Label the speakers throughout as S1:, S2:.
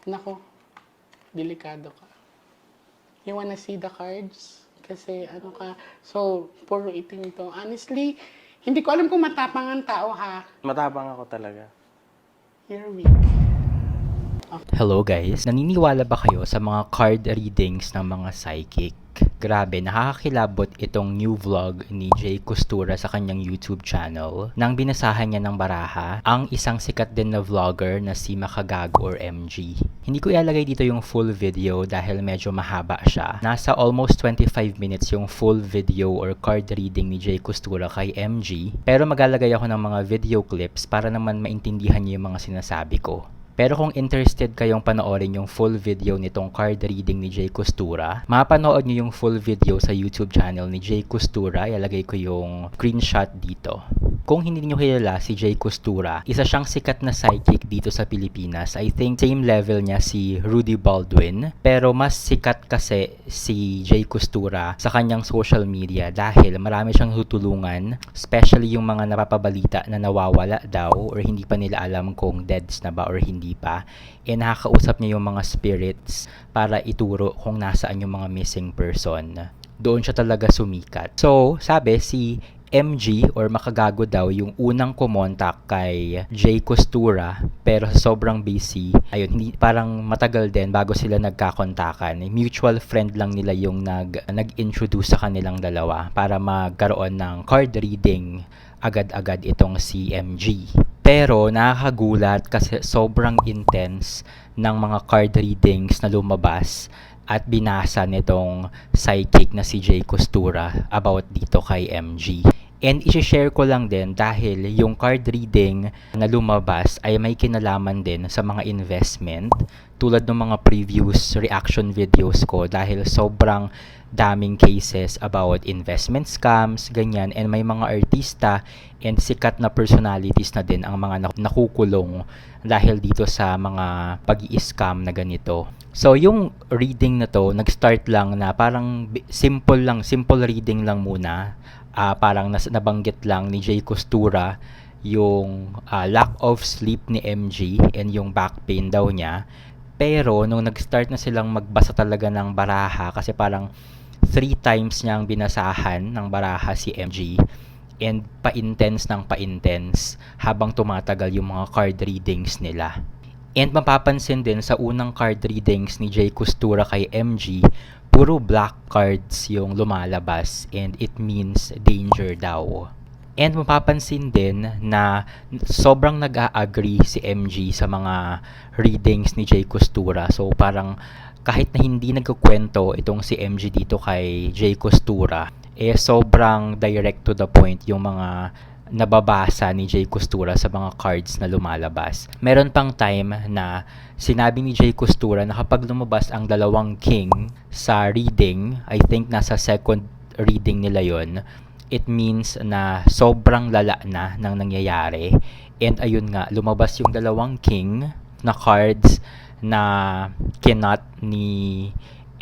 S1: Nako, delikado ka. You wanna see the cards? Kasi ano ka, so, puro itim to. Honestly, hindi ko alam kung matapang ang tao ha.
S2: Matapang ako talaga.
S1: Here we go.
S3: Hello guys, naniniwala ba kayo sa mga card readings ng mga psychic? Grabe, nakakakilabot itong new vlog ni Jay Costura sa kanyang YouTube channel. Nang binasahan niya ng baraha, ang isang sikat din na vlogger na si Makagago or MG. Hindi ko ilalagay dito yung full video dahil medyo mahaba siya. Nasa almost 25 minutes yung full video or card reading ni Jay Costura kay MG. Pero maglalagay ako ng mga video clips para naman maintindihan niyo yung mga sinasabi ko. Pero kung interested kayong panoorin yung full video nitong card reading ni Jay Costura, mapanood nyo yung full video sa YouTube channel ni Jay Costura. Ilalagay ko yung screenshot dito. Kung hindi niyo kilala si Jay Costura, isa siyang sikat na psychic dito sa Pilipinas. I think same level niya si Rudy Baldwin. Pero mas sikat kasi si Jay Costura sa kanyang social media dahil marami siyang tutulungan, especially yung mga napapabalita na nawawala daw or hindi pa nila alam kung deads na ba or hindi pa. Nakakausap niya yung mga spirits para ituro kung nasaan yung mga missing person. Doon siya talaga sumikat. So, sabi si MG or Makagago daw yung unang kumontak kay Jay Costura pero sobrang busy. Ayun, hindi parang matagal din bago sila nagkakontakan. Mutual friend lang nila yung nag-introduce sa kanilang dalawa para magkaroon ng card reading agad-agad itong si MG. Pero nakakagulat kasi sobrang intense ng mga card readings na lumabas at binasa nitong psychic na si Jay Costura about dito kay MG. And isi-share ko lang din dahil yung card reading na lumabas ay may kinalaman din sa mga investment tulad ng mga previous reaction videos ko dahil sobrang daming cases about investment scams, ganyan, and may mga artista and sikat na personalities na din ang mga nakukulong dahil dito sa mga pag-i-scam na ganito. So, yung reading na to, nag-start lang na parang simple reading lang muna. Parang nabanggit lang ni Jay Costura yung lack of sleep ni MG and yung back pain daw niya. Pero nung nag-start na silang magbasa talaga ng baraha kasi parang 3 times niyang binasahan ng baraha si MG and pa-intense ng pa-intense habang tumatagal yung mga card readings nila. And mapapansin din sa unang card readings ni Jay Costura kay MG, puro black cards yung lumalabas and it means danger daw. And mapapansin din na sobrang nag-a-agree si MG sa mga readings ni Jay Costura. So parang kahit na hindi nagkukwento itong si MG dito kay Jay Costura, sobrang direct to the point yung mga nababasa ni Jay Costura sa mga cards na lumalabas. Meron pang time na sinabi ni Jay Costura na kapag lumabas ang dalawang king sa reading, I think nasa second reading nila yon, it means na sobrang lala na ng nangyayari. And ayun nga, lumabas yung dalawang king na cards na kinat ni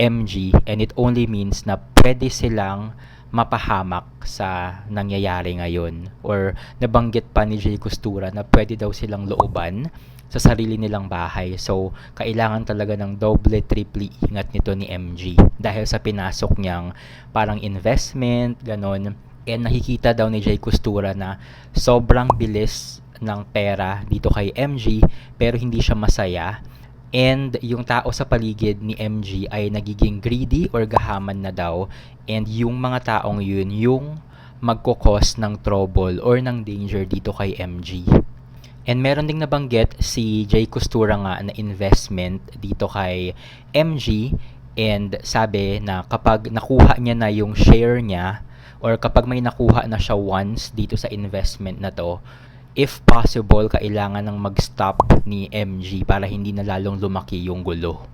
S3: MG and it only means na pwede silang mapahamak sa nangyayari ngayon or nabanggit pa ni Jay Costura na pwede daw silang looban sa sarili nilang bahay. So, kailangan talaga ng doble, triple ingat nito ni MG dahil sa pinasok niyang parang investment, ganon. And nakikita daw ni Jay Costura na sobrang bilis ng pera dito kay MG pero hindi siya masaya. And yung tao sa paligid ni MG ay nagiging greedy or gahaman na daw. And yung mga taong yun yung magkukos ng trouble or ng danger dito kay MG. And meron ding nabanggit si Jay Costura nga na investment dito kay MG. And sabi na kapag nakuha niya na yung share niya or kapag may nakuha na siya once dito sa investment na to, if possible, kailangan ng mag-stop ni MG para hindi na lalong lumaki yung gulo.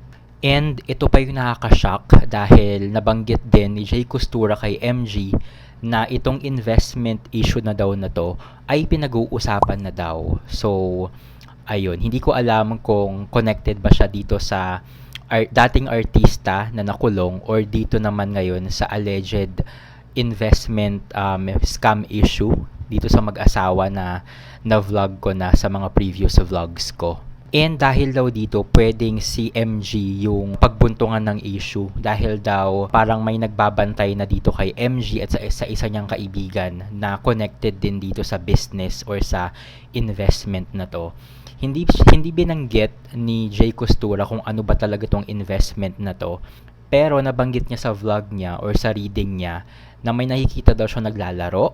S3: And ito pa yung nakaka-shock dahil nabanggit din ni Jay Costura kay MG na itong investment issue na daw na to ay pinag-uusapan na daw. So, ayun, hindi ko alam kung connected ba siya dito sa dating artista na nakulong or dito naman ngayon sa alleged investment scam issue dito sa mag-asawa na vlog ko na sa mga previous vlogs ko. And dahil daw dito, pwedeng si MG yung pagbuntungan ng issue. Dahil daw parang may nagbabantay na dito kay MG at sa isa niyang kaibigan na connected din dito sa business or sa investment na to. Hindi binanggit ni Jay Costura kung ano ba talaga tong investment na to. Pero nabanggit niya sa vlog niya or sa reading niya na may nakikita daw siya naglalaro.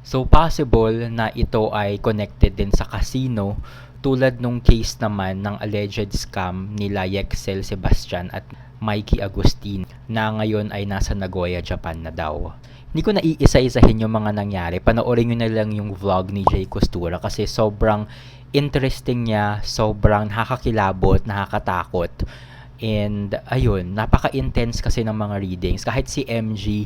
S3: So possible na ito ay connected din sa casino, tulad nung case naman ng alleged scam nila Yexel Sebastian at Mikey Agustin na ngayon ay nasa Nagoya, Japan na daw. Hindi ko na iisa-isahin yung mga nangyari. Panoorin nyo na lang yung vlog ni Jay Costura kasi sobrang interesting niya, sobrang nakakakilabot, nakakatakot. And ayun, napaka-intense kasi ng mga readings. Kahit si MG,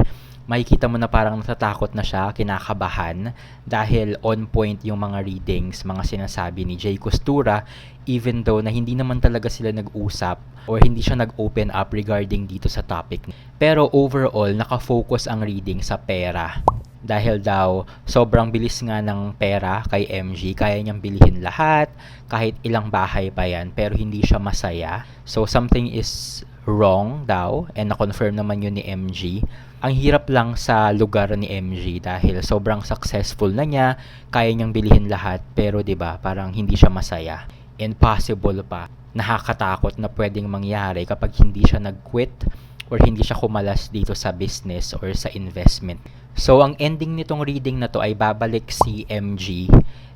S3: makikita mo na parang natatakot na siya, kinakabahan, dahil on point yung mga readings, mga sinasabi ni Jay Costura, even though na hindi naman talaga sila nag-usap or hindi siya nag-open up regarding dito sa topic. Pero overall, nakafocus ang reading sa pera. Dahil daw, sobrang bilis nga ng pera kay MG, kaya niyang bilihin lahat, kahit ilang bahay pa yan, pero hindi siya masaya. So, something is wrong daw, and na-confirm naman yun ni MG. Ang hirap lang sa lugar ni MG dahil sobrang successful na niya, kaya niyang bilihin lahat, pero 'di ba, parang hindi siya masaya. And possible pa, nakakatakot na pwedeng mangyari kapag hindi siya nag-quit or hindi siya kumalas dito sa business or sa investment. So ang ending nitong reading na to ay babalik si MG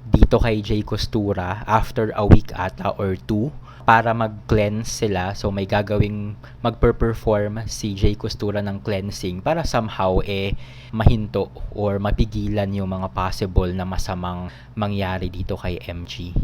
S3: dito kay Jay Costura after a week ata or 2 para mag-cleanse sila. So may gagawing magper-perform si Jay Costura ng cleansing para somehow mahinto or mapigilan yung mga possible na masamang mangyari dito kay MG.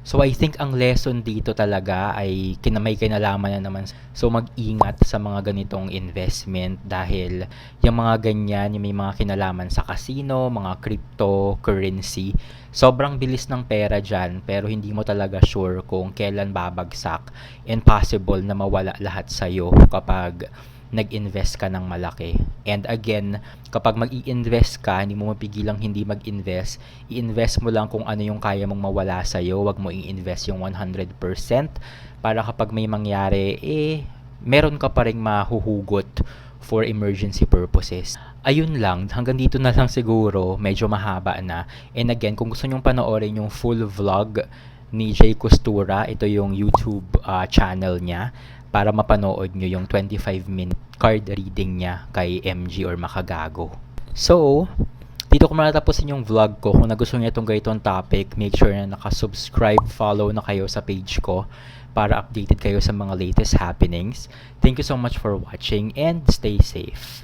S3: So I think ang lesson dito talaga ay may kinalaman na naman. So mag-ingat sa mga ganitong investment dahil yung mga ganyan, yung may mga kinalaman sa casino, mga cryptocurrency, sobrang bilis ng pera dyan pero hindi mo talaga sure kung kailan babagsak and possible na mawala lahat sa'yo kapag nag-invest ka ng malaki. And again, kapag mag-i-invest ka, hindi mo mapigilang hindi mag-invest. I-invest mo lang kung ano yung kaya mong mawala sa'yo. Huwag mo i-invest yung 100% para kapag may mangyari, meron ka pa rin mahuhugot for emergency purposes. Ayun lang, hanggang dito na lang siguro, medyo mahaba na. And again, kung gusto nyong panoorin yung full vlog ni Jay Costura, ito yung YouTube channel niya, para mapanood nyo yung 25-minute card reading niya kay MG or Makagago. So, dito ko matatapusin yung vlog ko. Kung nagustuhan niyo itong ganitong topic, make sure na nakasubscribe, follow na kayo sa page ko para updated kayo sa mga latest happenings. Thank you so much for watching and stay safe.